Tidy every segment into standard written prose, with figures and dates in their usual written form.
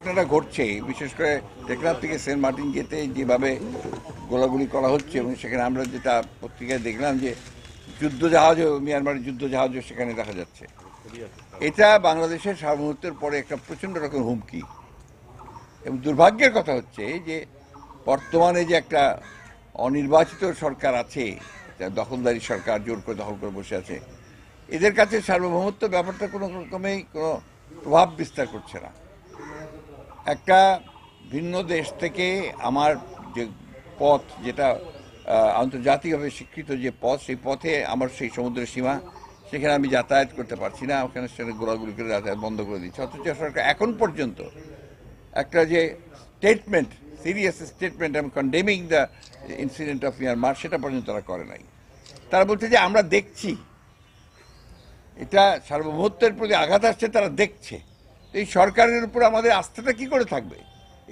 ঘটনাটা ঘটছে, বিশেষ করে টেকনাফ থেকে সেন্ট মার্টিন যেতে যেভাবে গোলাগুলি করা হচ্ছে, এবং সেখানে আমরা যেটা পত্রিকায় দেখলাম যে যুদ্ধজাহাজও, মিয়ানমারের যুদ্ধজাহাজও সেখানে দেখা যাচ্ছে, এটা বাংলাদেশের সার্বভৌমত্বের পরে একটা প্রচণ্ড রকম হুমকি। এবং দুর্ভাগ্যের কথা হচ্ছে যে বর্তমানে যে একটা অনির্বাচিত সরকার আছে, দখলদারি সরকার, জোর করে দখল করে বসে আছে, এদের কাছে সার্বভৌমত্ব ব্যাপারটা কোনো রকমেই কোনো প্রভাব বিস্তার করছে না। একটা ভিন্ন দেশ থেকে আমার যে পথ, যেটা আন্তর্জাতিকভাবে স্বীকৃত যে পথ, সেই পথে আমার সেই সমুদ্রের সীমা, সেখানে আমি যাতায়াত করতে পারছি না, ওখানে সেখানে গোলাগুলি করে যাতায়াত বন্ধ করে দিচ্ছে। অথচ সরকার এখন পর্যন্ত একটা যে স্টেটমেন্ট, সিরিয়াস স্টেটমেন্ট, আমি condemning the incident of Myanmar, সেটা পর্যন্ত তারা করে নাই। তারা বলছে যে আমরা দেখছি, এটা সার্বভৌমত্বের প্রতি আঘাত আসছে, তারা দেখছে। এই সরকারের উপর আমাদের আস্থাটা কি করে থাকবে?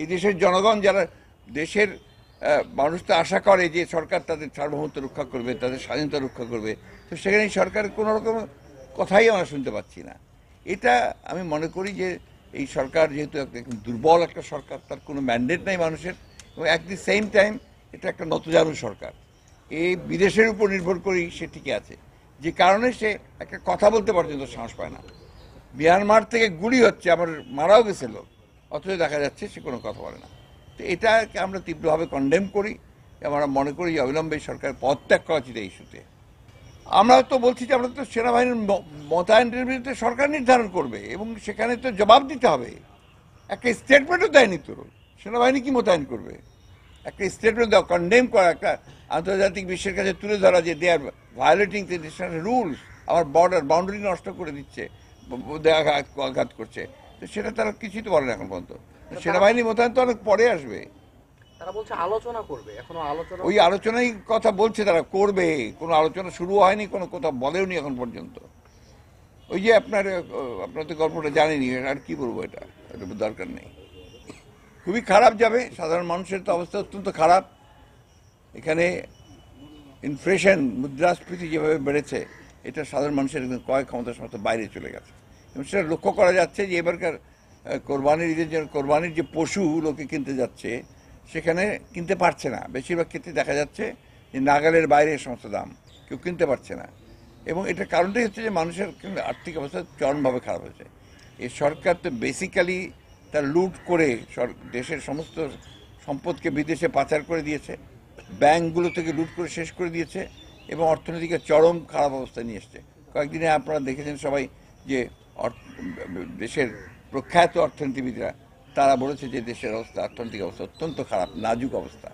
এই দেশের জনগণ, যারা দেশের মানুষ তো আশা করে যে সরকার তাদের সার্বভৌমত্ব রক্ষা করবে, তাদের স্বাধীনতা রক্ষা করবে, তো সেখানে এই সরকারের কোনো রকম কথাই আমরা শুনতে পাচ্ছি না। এটা আমি মনে করি যে এই সরকার যেহেতু দুর্বল একটা সরকার, তার কোনো ম্যান্ডেট নাই মানুষের, এবং অ্যাট দি সেম টাইম এটা একটা নতজানু সরকার, এই বিদেশের উপর নির্ভর করেই সে টিকে আছে, যে কারণে সে একটা কথা বলতে পর্যন্ত সাহস পায় না। মিয়ানমার থেকে গুলি হচ্ছে, আমার মারাও গেছে লোক, অথচ দেখা যাচ্ছে সে কোনো কথা বলে না। তো এটাকে আমরা তীব্রভাবে কন্ডেম করি। আমরা মনে করি যে অবিলম্বে সরকার পদত্যাগ করা উচিত এই ইস্যুতে। আমরা তো বলছি যে আমরা তো সেনাবাহিনীর মোতায়েনের বিরুদ্ধে সরকার নির্ধারণ করবে, এবং সেখানে তো জবাব দিতে হবে। একটা স্টেটমেন্টও দেয়নি তো, সেনাবাহিনী কি মোতায়েন করবে? একটা স্টেটমেন্ট দেওয়া, কন্ডেম করা, একটা আন্তর্জাতিক বিশ্বের কাছে তুলে ধরা যে দে আর ভায়োলেটিং দ্য ইন্টারন্যাশনাল রুলস, আমার বাউন্ডারি নষ্ট করে দিচ্ছে, আঘাত করছে, তো সেটা তারা কিছুই তো বলে না এখন পর্যন্ত। সেনাবাহিনী মোতায়েন তো অনেক পরে আসবে। তারা বলছে আলোচনা করবে, এখনো আলোচনা, ওই আলোচনাই কথা বলছে, তারা করবে। কোনো আলোচনা শুরু হয়নি, কোনো কথা বলেওনি এখন পর্যন্ত। ওই যে আপনার তো গল্পটা জানেনি, আর কি বলবো, এটা দরকার নেই। খুবই খারাপ যাবে, সাধারণ মানুষের তো অবস্থা অত্যন্ত খারাপ। এখানে ইনফ্লেশন, মুদ্রাস্ফীতি যেভাবে বেড়েছে, এটা সাধারণ মানুষের একদম ক্রয় ক্ষমতার সমস্ত বাইরে চলে গেছে। এবং সেটা লক্ষ্য করা যাচ্ছে যে এবারকার কোরবানির ঈদের জন্য কোরবানির যে পশু লোকে কিনতে যাচ্ছে, সেখানে কিনতে পারছে না। বেশিরভাগ ক্ষেত্রে দেখা যাচ্ছে যে নাগালের বাইরে সমস্ত দাম, কেউ কিনতে পারছে না। এবং এটার কারণটাই হচ্ছে যে মানুষের আর্থিক অবস্থা চরমভাবে খারাপ হয়েছে। এই সরকার তো বেসিক্যালি তার লুট করে দেশের সমস্ত সম্পদকে বিদেশে পাচার করে দিয়েছে, ব্যাংকগুলো থেকে লুট করে শেষ করে দিয়েছে, এবং অর্থনীতিকে চরম খারাপ অবস্থায় নিয়ে এসছে। কয়েকদিনে আপনারা দেখেছেন সবাই যে দেশের প্রখ্যাত অর্থনীতিবিদরা তারা বলেছে যে দেশের অবস্থা, অর্থনৈতিক অবস্থা অত্যন্ত খারাপ, নাজুক অবস্থা।